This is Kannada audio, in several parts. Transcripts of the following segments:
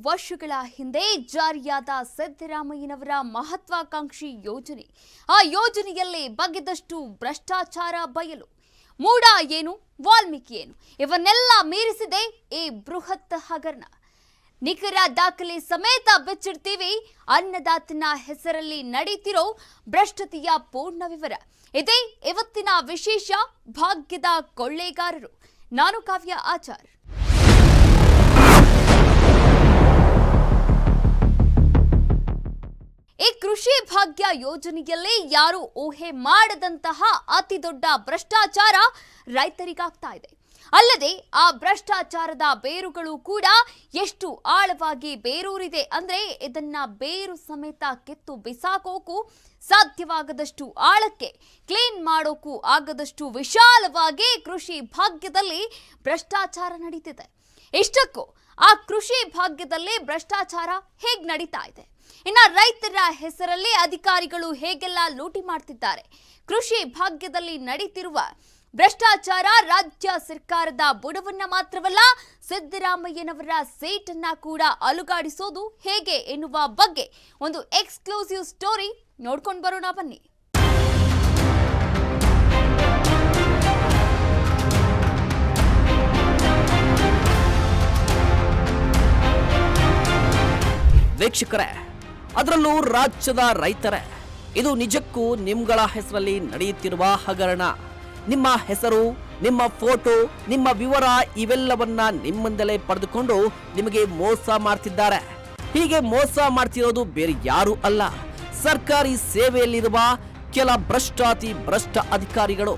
ವರ್ಷಗಳ ಹಿಂದೆ ಜಾರಿಯಾದ ಸಿದ್ದರಾಮಯ್ಯನವರ ಮಹತ್ವಾಕಾಂಕ್ಷಿ ಯೋಜನೆ. ಆ ಯೋಜನೆಯಲ್ಲಿ ಬಗೆದಷ್ಟು ಭ್ರಷ್ಟಾಚಾರ ಬಯಲು. ಮೂಡ ಏನು, ವಾಲ್ಮೀಕಿ ಏನು, ಇವನ್ನೆಲ್ಲ ಮೀರಿಸಿದೆ ಈ ಬೃಹತ್ ಹಗರಣ. ನಿಖರ ದಾಖಲೆ ಸಮೇತ ಬಿಚ್ಚಿಡ್ತೀವಿ. ಅನ್ನದಾತನ ಹೆಸರಲ್ಲಿ ನಡೀತಿರೋ ಭ್ರಷ್ಟತೆಯ ಪೂರ್ಣ ವಿವರ. ಇದೇ ಇವತ್ತಿನ ವಿಶೇಷ ಭಾಗ್ಯದ ಕೊಳ್ಳೆಗಾರರು. ನಾನು ಕಾವ್ಯ ಆಚಾರ್. ಈ ಕೃಷಿ ಭಾಗ್ಯ ಯೋಜನೆಯಲ್ಲಿ ಯಾರು ಊಹೆ ಮಾಡದಂತಹ ಅತಿ ದೊಡ್ಡ ಭ್ರಷ್ಟಾಚಾರ ರೈತರಿಗಾಗ್ತಾ ಇದೆ. ಅಲ್ಲದೆ ಆ ಭ್ರಷ್ಟಾಚಾರದ ಬೇರುಗಳು ಕೂಡ ಎಷ್ಟು ಆಳವಾಗಿ ಬೇರೂರಿದೆ ಅಂದ್ರೆ ಇದನ್ನ ಬೇರು ಸಮೇತ ಕಿತ್ತು ಬಿಸಾಕೋಕು ಸಾಧ್ಯವಾಗದಷ್ಟು ಆಳಕ್ಕೆ, ಕ್ಲೀನ್ ಮಾಡೋಕು ಆಗದಷ್ಟು ವಿಶಾಲವಾಗಿ ಕೃಷಿ ಭಾಗ್ಯದಲ್ಲಿ ಭ್ರಷ್ಟಾಚಾರ ನಡೀತಿದೆ. ಇಷ್ಟಕ್ಕೂ ಆ ಕೃಷಿ ಭಾಗ್ಯದಲ್ಲಿ ಭ್ರಷ್ಟಾಚಾರ ಹೇಗ್ ನಡೀತಾ ಇದೆ? ಇನ್ನ ರೈತರ ಹೆಸರಲ್ಲಿ ಅಧಿಕಾರಿಗಳು ಹೇಗೆಲ್ಲ ಲೂಟಿ ಮಾಡ್ತಿದ್ದಾರೆ? ಕೃಷಿ ಭಾಗ್ಯದಲ್ಲಿ ನಡೀತಿರುವ ಭ್ರಷ್ಟಾಚಾರ ರಾಜ್ಯ ಸರ್ಕಾರದ ಬುಡವನ್ನ ಮಾತ್ರವಲ್ಲ, ಸಿದ್ದರಾಮಯ್ಯನವರ ಸೇಟನ್ನ ಕೂಡ ಅಲುಗಾಡಿಸೋದು ಹೇಗೆ ಎನ್ನುವ ಬಗ್ಗೆ ಒಂದು ಎಕ್ಸ್ಕ್ಲೂಸಿವ್ ಸ್ಟೋರಿ ನೋಡ್ಕೊಂಡು ಬರೋಣ ಬನ್ನಿ. ವೀಕ್ಷಕರೇ, ಅದರಲ್ಲೂ ರಾಜ್ಯದ ರೈತರೇ, ಇದು ನಿಜಕ್ಕೂ ನಿಮ್ಗಳ ಹೆಸರಲ್ಲಿ ನಡೆಯುತ್ತಿರುವ ಹಗರಣ. ನಿಮ್ಮ ಹೆಸರು, ನಿಮ್ಮ ಫೋಟೋ, ನಿಮ್ಮ ವಿವರ ಇವೆಲ್ಲವನ್ನ ನಿಮ್ಮಿಂದಲೇ ಪಡೆದುಕೊಂಡು ನಿಮಗೆ ಮೋಸ ಮಾಡ್ತಿದ್ದಾರೆ. ಹೀಗೆ ಮೋಸ ಮಾಡ್ತಿರೋದು ಬೇರೆ ಯಾರು ಅಲ್ಲ, ಸರ್ಕಾರಿ ಸೇವೆಯಲ್ಲಿರುವ ಕೆಲ ಭ್ರಷ್ಟ ಅಧಿಕಾರಿಗಳು.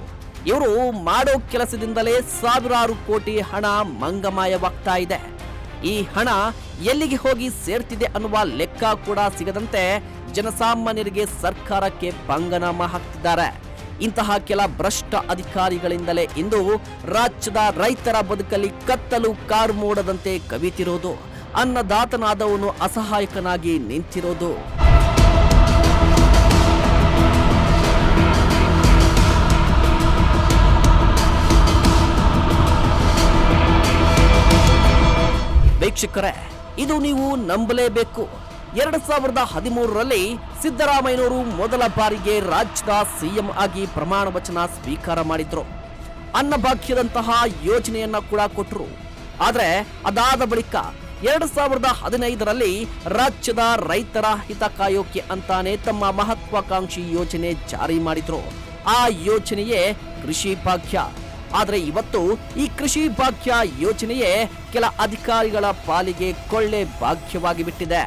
ಇವರು ಮಾಡೋ ಕೆಲಸದಿಂದಲೇ ಸಾವಿರಾರು ಕೋಟಿ ಹಣ ಮಂಗಮಾಯವಾಗ್ತಾ ಇದೆ. ಈ ಹಣ ಎಲ್ಲಿಗೆ ಹೋಗಿ ಸೇರ್ತಿದೆ ಅನ್ನುವ ಲೆಕ್ಕ ಕೂಡ ಸಿಗದಂತೆ ಜನಸಾಮಾನ್ಯರಿಗೆ ಸರ್ಕಾರಕ್ಕೆ ಪಂಗನಾಮ ಹಾಕ್ತಿದ್ದಾರೆ. ಇಂತಹ ಕೆಲ ಭ್ರಷ್ಟ ಅಧಿಕಾರಿಗಳಿಂದಲೇ ಇಂದು ರಾಜ್ಯದ ರೈತರ ಬದುಕಲ್ಲಿ ಕತ್ತಲು ಕಾರು ಮೋಡದಂತೆ ಕವಿತಿರೋದು, ಅನ್ನದಾತನಾದವನು ಅಸಹಾಯಕನಾಗಿ ನಿಂತಿರೋದು. ವೀಕ್ಷಕರೇ, ಇದು ನೀವು ನಂಬಲೇಬೇಕು. 2013ರಲ್ಲಿ ಸಿದ್ದರಾಮಯ್ಯನವರು ಮೊದಲ ಬಾರಿಗೆ ರಾಜ್ಯದ ಸಿಎಂ ಆಗಿ ಪ್ರಮಾಣ ವಚನ ಸ್ವೀಕಾರ ಮಾಡಿದ್ರು. ಅನ್ನಭಾಗ್ಯದಂತಹ ಯೋಜನೆಯನ್ನ ಕೂಡ ಕೊಟ್ಟರು. ಆದ್ರೆ ಅದಾದ ಬಳಿಕ 2015ರಲ್ಲಿ ರಾಜ್ಯದ ರೈತರ ಹಿತ ಕಾಯೋಕೆ ಅಂತಾನೆ ತಮ್ಮ ಮಹತ್ವಾಕಾಂಕ್ಷಿ ಯೋಜನೆ ಜಾರಿ ಮಾಡಿದ್ರು. ಆ ಯೋಜನೆಯೇ ಕೃಷಿ ಭಾಗ್ಯ. ಆದರೆ ಇವತ್ತು ಈ ಕೃಷಿ ಭಾಗ್ಯ ಯೋಜನೆಯೇ ಕೆಲ ಅಧಿಕಾರಿಗಳ ಪಾಲಿಗೆ ಕೊಳ್ಳೆ ಭಾಗ್ಯವಾಗಿ ಬಿಟ್ಟಿದೆ.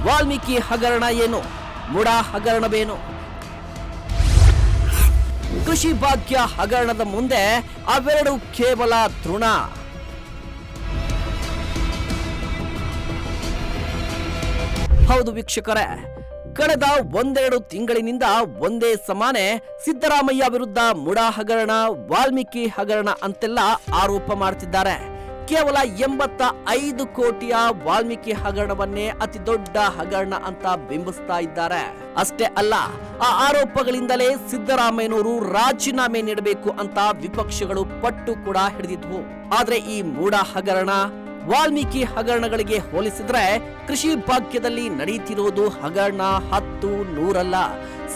ವಾಲ್ಮೀಕಿ ಹಗರಣ ಏನು, ಮುಡಾ ಹಗರಣವೇನು? ಕೃಷಿ ಭಾಗ್ಯ ಹಗರಣದ ಮುಂದೆ ಅವೆರಡು ಕೇವಲ ತೃಣ. ಹೌದು ವೀಕ್ಷಕರೇ, ಕಳೆದ ಒಂದೆರಡು ತಿಂಗಳಿನಿಂದ ಒಂದೇ ಸಮಾನೆ ಸಿದ್ದರಾಮಯ್ಯ ವಿರುದ್ಧ ಮುಡಾ ಹಗರಣ, ವಾಲ್ಮೀಕಿ ಹಗರಣ ಅಂತೆಲ್ಲ ಆರೋಪ ಮಾಡ್ತಿದ್ದಾರೆ. ಕೇವಲ 85 ಕೋಟಿಯ ವಾಲ್ಮೀಕಿ ಹಗರಣವನ್ನೇ ಅತಿ ದೊಡ್ಡ ಹಗರಣ ಅಂತ ಬಿಂಬಿಸ್ತಾ ಇದ್ದಾರೆ. ಅಷ್ಟೇ ಅಲ್ಲ, ಆ ಆರೋಪಗಳಿಂದಲೇ ಸಿದ್ದರಾಮಯ್ಯನವರು ರಾಜೀನಾಮೆ ನೀಡಬೇಕು ಅಂತ ವಿಪಕ್ಷಗಳು ಪಟ್ಟು ಕೂಡ ಹಿಡಿದಿದ್ವು. ಆದ್ರೆ ಈ ಮೂಡ ಹಗರಣ, ವಾಲ್ಮೀಕಿ ಹಗರಣಗಳಿಗೆ ಹೋಲಿಸಿದ್ರೆ ಕೃಷಿ ಭಾಗ್ಯದಲ್ಲಿ ನಡೆಯುತ್ತಿರುವುದು ಹಗರಣ 10, 100 ಅಲ್ಲ,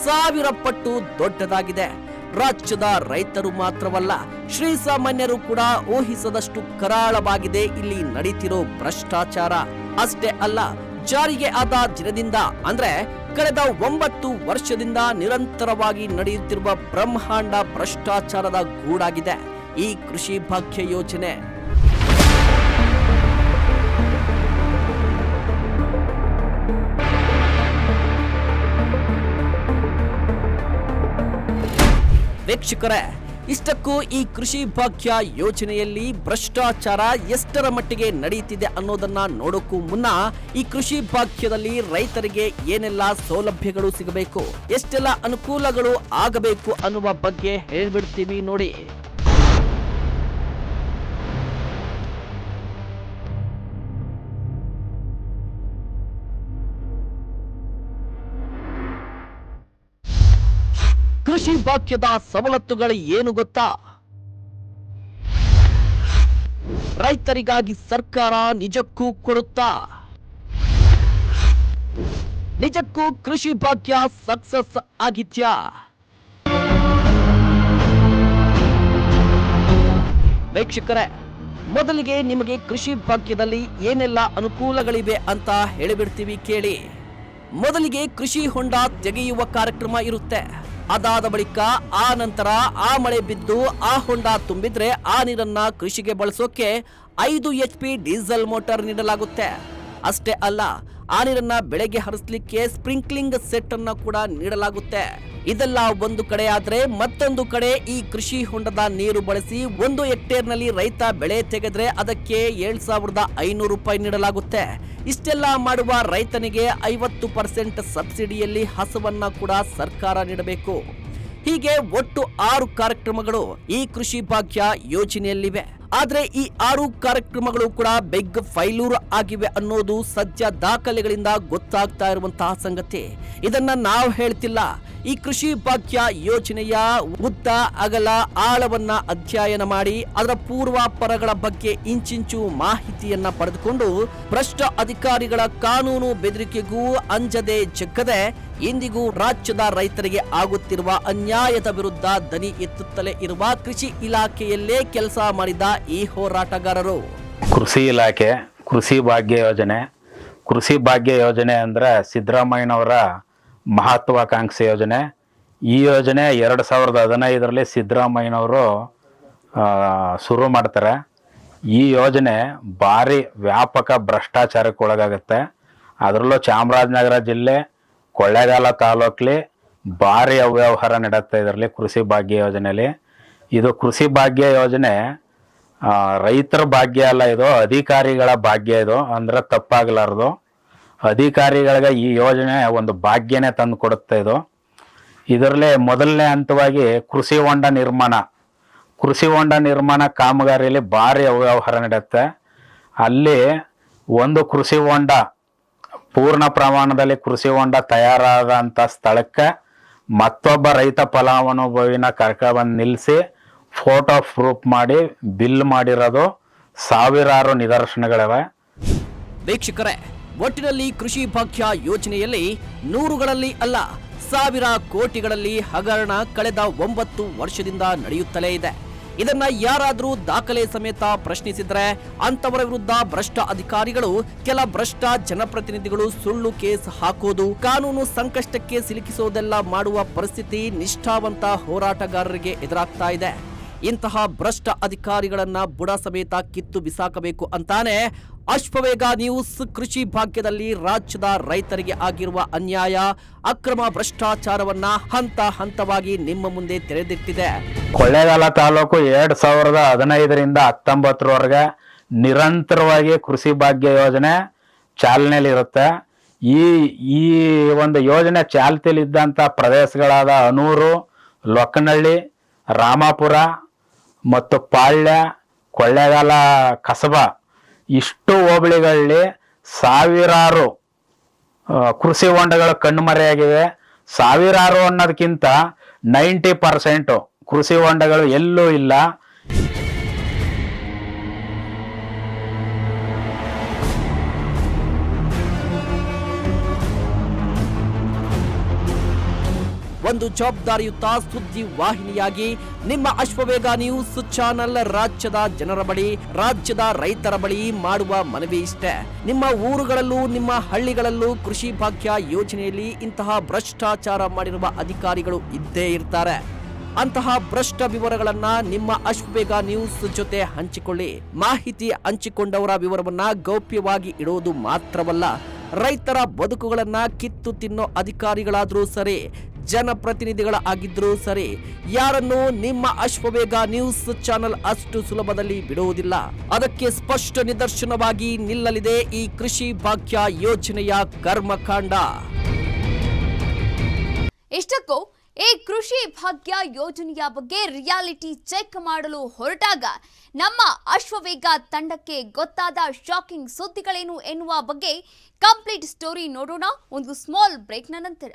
1000 ಪಟ್ಟು ದೊಡ್ಡದಾಗಿದೆ. ರಾಜ್ಯದ ರೈತರು ಮಾತ್ರವಲ್ಲ, ಶ್ರೀಸಾಮಾನ್ಯರು ಕೂಡ ಊಹಿಸದಷ್ಟು ಕರಾಳವಾಗಿದೆ ಇಲ್ಲಿ ನಡೀತಿರೋ ಭ್ರಷ್ಟಾಚಾರ. ಅಷ್ಟೇ ಅಲ್ಲ, ಜಾರಿಗೆ ಆದ ದಿನದಿಂದ ಅಂದ್ರೆ ಕಳೆದ 9 ವರ್ಷದಿಂದ ನಿರಂತರವಾಗಿ ನಡೆಯುತ್ತಿರುವ ಬ್ರಹ್ಮಾಂಡ ಭ್ರಷ್ಟಾಚಾರದ ಗೂಡಾಗಿದೆ ಈ ಕೃಷಿ ಭಾಗ್ಯ ಯೋಜನೆ. ವೀಕ್ಷಕರೇ, ಇಷ್ಟಕ್ಕೂ ಈ ಕೃಷಿ ಭಾಗ್ಯ ಯೋಜನೆಯಲ್ಲಿ ಭ್ರಷ್ಟಾಚಾರ ಎಷ್ಟರ ಮಟ್ಟಿಗೆ ನಡೆಯುತ್ತಿದೆ ಅನ್ನೋದನ್ನ ನೋಡೋಕ್ಕೂ ಮುನ್ನ ಈ ಕೃಷಿ ಭಾಗ್ಯದಲ್ಲಿ ರೈತರಿಗೆ ಏನೆಲ್ಲ ಸೌಲಭ್ಯಗಳು ಸಿಗಬೇಕು, ಎಷ್ಟೆಲ್ಲ ಅನುಕೂಲಗಳು ಆಗಬೇಕು ಅನ್ನುವ ಬಗ್ಗೆ ಹೇಳ್ಬಿಡ್ತೀವಿ ನೋಡಿ. ಕೃಷಿ ಭಾಗ್ಯದ ಸವಲತ್ತುಗಳು ಏನು ಗೊತ್ತಾ? ರೈತರಿಗಾಗಿ ಸರ್ಕಾರ ನಿಜಕ್ಕೂ ಕೊಡುತ್ತಾ? ನಿಜಕ್ಕೂ ಕೃಷಿ ಭಾಗ್ಯ ಸಕ್ಸಸ್ ಆಗಿದ್ಯಾ? ವೀಕ್ಷಕರೇ, ಮೊದಲಿಗೆ ನಿಮಗೆ ಕೃಷಿ ಭಾಗ್ಯದಲ್ಲಿ ಏನೆಲ್ಲ ಅನುಕೂಲಗಳಿವೆ ಅಂತ ಹೇಳಿಬಿಡ್ತೀವಿ ಕೇಳಿ. ಮೊದಲಿಗೆ ಕೃಷಿ ಹೊಂಡ ತೆಗೆಯುವ ಕಾರ್ಯಕ್ರಮ ಇರುತ್ತೆ. ಅದಾದ ಬಳಿಕ ಆ ನಂತರ ಆ ಮಳೆ ಬಿದ್ದು ಆ ಹೊಂಡ ತುಂಬಿದ್ರೆ ಆ ನೀರನ್ನ ಕೃಷಿಗೆ ಬಳಸೋಕೆ 5 HP ಡೀಸೆಲ್ ಮೋಟಾರ್ ನೀಡಲಾಗುತ್ತೆ. ಅಷ್ಟೇ ಅಲ್ಲ, ಆ ನೀರನ್ನ ಬೆಳೆಗೆ ಹರಿಸಲಿಕ್ಕೆ ಸ್ಪ್ರಿಂಕ್ಲಿಂಗ್ ಸೆಟ್ ಅನ್ನ ಕೂಡ ನೀಡಲಾಗುತ್ತೆ. ಇದೆಲ್ಲ ಒಂದು ಕಡೆ ಆದ್ರೆ, ಮತ್ತೊಂದು ಕಡೆ ಈ ಕೃಷಿ ಹೊಂಡದ ನೀರು ಬಳಸಿ 1 ಹೆಕ್ಟೇರ್ನಲ್ಲಿ ರೈತ ಬೆಳೆ ತೆಗೆದ್ರೆ ಅದಕ್ಕೆ 7,500 ರೂಪಾಯಿ ನೀಡಲಾಗುತ್ತೆ. ಇಷ್ಟೆಲ್ಲ ಮಾಡುವ ರೈತನಿಗೆ 50% ಸಬ್ಸಿಡಿಯಲ್ಲಿ ಹಸುವನ್ನ ಕೂಡ ಸರ್ಕಾರ ನೀಡಬೇಕು. ಹೀಗೆ ಒಟ್ಟು 6 ಕಾರ್ಯಕ್ರಮಗಳು ಈ ಕೃಷಿ ಭಾಗ್ಯ ಯೋಜನೆಯಲ್ಲಿವೆ. ಆದ್ರೆ ಈ 6 ಕಾರ್ಯಕ್ರಮಗಳು ಕೂಡ ಬಿಗ್ ಫೈಲೂರ್ ಆಗಿವೆ ಅನ್ನೋದು ಸದ್ಯ ದಾಖಲೆಗಳಿಂದ ಗೊತ್ತಾಗ್ತಾ ಇರುವಂತಹ ಸಂಗತಿ. ಇದನ್ನ ನಾವು ಹೇಳ್ತಿಲ್ಲ. ಈ ಕೃಷಿ ಭಾಗ್ಯ ಯೋಜನೆಯ ಉದ್ದ ಅಗಲ ಆಳವನ್ನ ಅಧ್ಯಯನ ಮಾಡಿ ಅದರ ಪೂರ್ವಾಪರಗಳ ಬಗ್ಗೆ ಇಂಚಿಂಚು ಮಾಹಿತಿಯನ್ನ ಪಡೆದುಕೊಂಡು ಭ್ರಷ್ಟ ಅಧಿಕಾರಿಗಳ ಕಾನೂನು ಬೆದರಿಕೆಗೂ ಅಂಜದೆ ಜಗ್ಗದೆ ಇಂದಿಗೂ ರಾಜ್ಯದ ರೈತರಿಗೆ ಆಗುತ್ತಿರುವ ಅನ್ಯಾಯದ ವಿರುದ್ಧ ದನಿ ಎತ್ತುತ್ತಲೇ ಇರುವ ಕೃಷಿ ಇಲಾಖೆಯಲ್ಲೇ ಕೆಲಸ ಮಾಡಿದ ಈ ಹೋರಾಟಗಾರರು. ಕೃಷಿ ಇಲಾಖೆ ಕೃಷಿ ಭಾಗ್ಯ ಯೋಜನೆ ಅಂದ್ರೆ ಸಿದ್ದರಾಮಯ್ಯನವರ ಮಹತ್ವಾಕಾಂಕ್ಷಿ ಯೋಜನೆ. ಈ ಯೋಜನೆ 2015ರಲ್ಲಿ ಸಿದ್ದರಾಮಯ್ಯನವರು ಶುರು ಮಾಡ್ತಾರೆ. ಈ ಯೋಜನೆ ಭಾರಿ ವ್ಯಾಪಕ ಭ್ರಷ್ಟಾಚಾರಕ್ಕೆ ಒಳಗಾಗುತ್ತೆ. ಅದರಲ್ಲೂ ಚಾಮರಾಜನಗರ ಜಿಲ್ಲೆ ಕೊಳ್ಳೇಗಾಲ ತಾಲೂಕಲ್ಲಿ ಭಾರಿ ಅವ್ಯವಹಾರ ನಡೆಯುತ್ತೆ ಇದರಲ್ಲಿ ಕೃಷಿ ಭಾಗ್ಯ ಯೋಜನೆಯಲ್ಲಿ. ಇದು ಕೃಷಿ ಭಾಗ್ಯ ಯೋಜನೆ ರೈತರ ಭಾಗ್ಯ ಅಲ್ಲ, ಇದು ಅಧಿಕಾರಿಗಳ ಭಾಗ್ಯ. ಇದು ಅಂದ್ರೆ ತಪ್ಪಾಗಲಾರದು. ಅಧಿಕಾರಿಗಳಿಗೆ ಈ ಯೋಜನೆ ಒಂದು ಭಾಗ್ಯನೇ ತಂದು ಕೊಡುತ್ತೆ. ಇದರಲ್ಲಿ ಮೊದಲನೇ ಹಂತವಾಗಿ ಕೃಷಿ ಹೊಂಡ ನಿರ್ಮಾಣ ಕಾಮಗಾರಿಯಲ್ಲಿ ಭಾರಿ ಅವ್ಯವಹಾರ ನಡೆಯುತ್ತೆ. ಅಲ್ಲಿ ಒಂದು ಕೃಷಿ ಹೊಂಡ ಪೂರ್ಣ ಪ್ರಮಾಣದಲ್ಲಿ ಕೃಷಿ ಹೊಂಡ ತಯಾರಾದಂಥ ಸ್ಥಳಕ್ಕೆ ಮತ್ತೊಬ್ಬ ರೈತ ಫಲಾನುಭವಿನ ಕರ್ಕೊಂಡ್ಬಂದು ನಿಲ್ಲಿಸಿ ಫೋಟೋ ಪ್ರೂಫ್ ಮಾಡಿ ಬಿಲ್ ಮಾಡಿರೋದು ಸಾವಿರಾರು ನಿದರ್ಶನಗಳಿವೆ. ವೀಕ್ಷಕರೇ, ಒಟ್ಟಿನಲ್ಲಿ ಕೃಷಿ ಭಾಗ್ಯ ಯೋಜನೆಯಲ್ಲಿ ನೂರುಗಳಲ್ಲಿ ಅಲ್ಲ, ಸಾವಿರ ಕೋಟಿಗಳಲ್ಲಿ ಹಗರಣ ಕಳೆದ 9 ವರ್ಷದಿಂದ ನಡೆಯುತ್ತಲೇ ಇದೆ. ಇದನ್ನ ಯಾರಾದ್ರೂ ದಾಖಲೆ ಸಮೇತ ಪ್ರಶ್ನಿಸಿದ್ರೆ ಅಂತವರ ವಿರುದ್ಧ ಭ್ರಷ್ಟ ಅಧಿಕಾರಿಗಳು, ಕೆಲ ಭ್ರಷ್ಟ ಜನಪ್ರತಿನಿಧಿಗಳು ಸುಳ್ಳು ಕೇಸ್ ಹಾಕೋದು, ಕಾನೂನು ಸಂಕಷ್ಟಕ್ಕೆ ಸಿಲುಕಿಸೋದೆಲ್ಲ ಮಾಡುವ ಪರಿಸ್ಥಿತಿ ನಿಷ್ಠಾವಂತ ಹೋರಾಟಗಾರರಿಗೆ ಎದುರಾಗ್ತಾ ಇದೆ. ಇಂತಹ ಭ್ರಷ್ಟ ಅಧಿಕಾರಿಗಳನ್ನ ಬುಡ ಸಮೇತ ಕಿತ್ತು ಬಿಸಾಕಬೇಕು ಅಂತಾನೆ ಅಶ್ವವೇಗ ನ್ಯೂಸ್ ಕೃಷಿ ಭಾಗ್ಯದಲ್ಲಿ ರಾಜ್ಯದ ರೈತರಿಗೆ ಆಗಿರುವ ಅನ್ಯಾಯ, ಅಕ್ರಮ ಭ್ರಷ್ಟಾಚಾರವನ್ನ ಹಂತ ಹಂತವಾಗಿ ನಿಮ್ಮ ಮುಂದೆ ತೆರೆದಿಟ್ಟಿದೆ. ಕೊಳ್ಳೇಗಾಲ ತಾಲೂಕು 2015ರಿಂದ 19ರವರೆಗೆ ನಿರಂತರವಾಗಿ ಕೃಷಿ ಭಾಗ್ಯ ಯೋಜನೆ ಚಾಲನೆಯಲ್ಲಿರುತ್ತೆ. ಈ ಒಂದು ಯೋಜನೆ ಚಾಲ್ತಿಯಲ್ಲಿದ್ದಂಥ ಪ್ರದೇಶಗಳಾದ ಅನೂರು, ಲೊಕ್ಕನಹಳ್ಳಿ, ರಾಮಾಪುರ ಮತ್ತು ಪಾಳ್ಯ, ಕೊಳ್ಳೇಗಾಲ ಕಸಬಾ ಇಷ್ಟು ಹೋಬಳಿಗಳಲ್ಲಿ ಸಾವಿರಾರು ಕೃಷಿ ಹೊಂಡಗಳು ಕಣ್ಮರೆಯಾಗಿವೆ. ಸಾವಿರಾರು ಅನ್ನೋದಕ್ಕಿಂತ 90% ಕೃಷಿ ಹೊಂಡಗಳು ಎಲ್ಲೂ ಇಲ್ಲ. ಒಂದು ಜವಾಬ್ದಾರಿಯುತ ಸುದ್ದಿ ವಾಹಿನಿಯಾಗಿ ನಿಮ್ಮ ಅಶ್ವವೇಗ ನ್ಯೂಸ್ ಚಾನೆಲ್ ರಾಜ್ಯದ ಜನರ ಬಳಿ, ರಾಜ್ಯದ ರೈತರ ಬಳಿ ಮಾಡುವ ಮನವಿ ಇಷ್ಟೇ. ನಿಮ್ಮ ಊರುಗಳಲ್ಲೂ ನಿಮ್ಮ ಹಳ್ಳಿಗಳಲ್ಲೂ ಕೃಷಿ ಭಾಗ್ಯ ಯೋಜನೆಯಲ್ಲಿ ಇಂತಹ ಭ್ರಷ್ಟಾಚಾರ ಮಾಡಿರುವ ಅಧಿಕಾರಿಗಳು ಇದ್ದೇ ಇರ್ತಾರೆ. ಅಂತಹ ಭ್ರಷ್ಟ ವಿವರಗಳನ್ನ ನಿಮ್ಮ ಅಶ್ವವೇಗ ನ್ಯೂಸ್ ಜೊತೆ ಹಂಚಿಕೊಳ್ಳಿ. ಮಾಹಿತಿ ಹಂಚಿಕೊಂಡವರ ವಿವರವನ್ನ ಗೌಪ್ಯವಾಗಿ ಇಡೋದು ಮಾತ್ರವಲ್ಲ, ರೈತರ ಬದುಕುಗಳನ್ನ ಕಿತ್ತು ತಿನ್ನೋ ಅಧಿಕಾರಿಗಳಾದ್ರೂ ಸರಿ, ಜನಪ್ರತಿನಿಧಿಗಳ ಆಗಿದ್ರೂ ಸರಿ, ಯಾರನ್ನು ನಿಮ್ಮ ಅಶ್ವವೇಗ ನ್ಯೂಸ್ ಚಾನೆಲ್ ಅಷ್ಟು ಸುಲಭದಲ್ಲಿ ಬಿಡುವುದಿಲ್ಲ. ಅದಕ್ಕೆ ಸ್ಪಷ್ಟ ನಿದರ್ಶನವಾಗಿ ನಿಲ್ಲಲಿದೆ ಈ ಕೃಷಿ ಭಾಗ್ಯ ಯೋಜನೆಯ ಕರ್ಮಕಾಂಡ. ಇಷ್ಟಕ್ಕೂ ಈ ಕೃಷಿ ಭಾಗ್ಯ ಯೋಜನೆಯ ಬಗ್ಗೆ ರಿಯಾಲಿಟಿ ಚೆಕ್ ಮಾಡಲು ಹೊರಟಾಗ ನಮ್ಮ ಅಶ್ವವೇಗ ತಂಡಕ್ಕೆ ಗೊತ್ತಾದ ಶಾಕಿಂಗ್ ಸುದ್ದಿಗಳೇನು ಎನ್ನುವ ಬಗ್ಗೆ ಕಂಪ್ಲೀಟ್ ಸ್ಟೋರಿ ನೋಡೋಣ ಒಂದು ಸ್ಮಾಲ್ ಬ್ರೇಕ್ನ ನಂತರ.